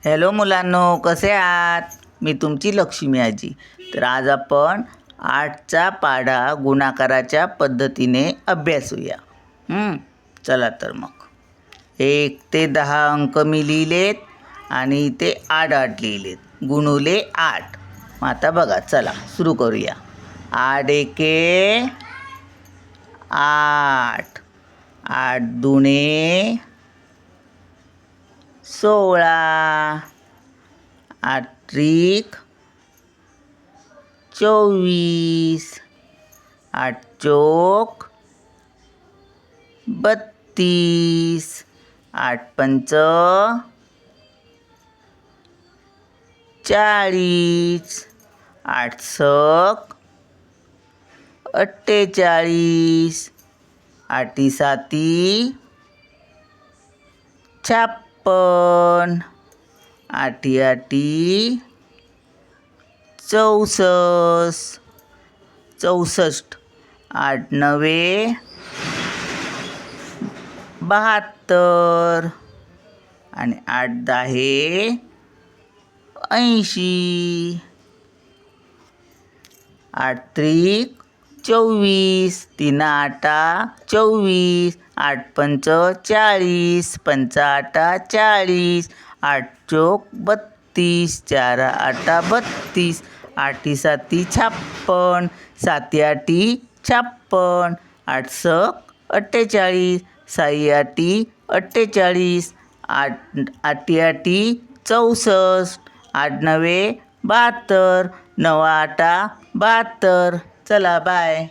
Hello मुलांनो, कसे आहात? मी तुमची लक्ष्मी आजी. तर आज आपण 8चा पाढा गुणाकाराच्या पद्धतीने अभ्यासूया. चला तर मग 1 ते 10 अंक मी लिहिलेत आणि इथे 8 लिहिलेत. गुणुले 8. मग आता बघा, चला सुरू करूया. 8 एके 8, 8 दुणे 16, 8 त्रिक 24, 8 चौक 32, 8 पंच 40, 8 सक 48, 8 साती 56, 8 आठी 64, 8 नवे 72 आणि 8 दहे 80, 8 त्रिक 24, 3 आटा 24, 8 पंच 40, 5 आटा 40, 8 चौक 32, 4 आटा 32, 8 साती 56, 7 आठी 56, 8 सक 48, 6 आठी 48, 8 आठी 64, 8 नवे 72, 9 आटा 72. चला बाय.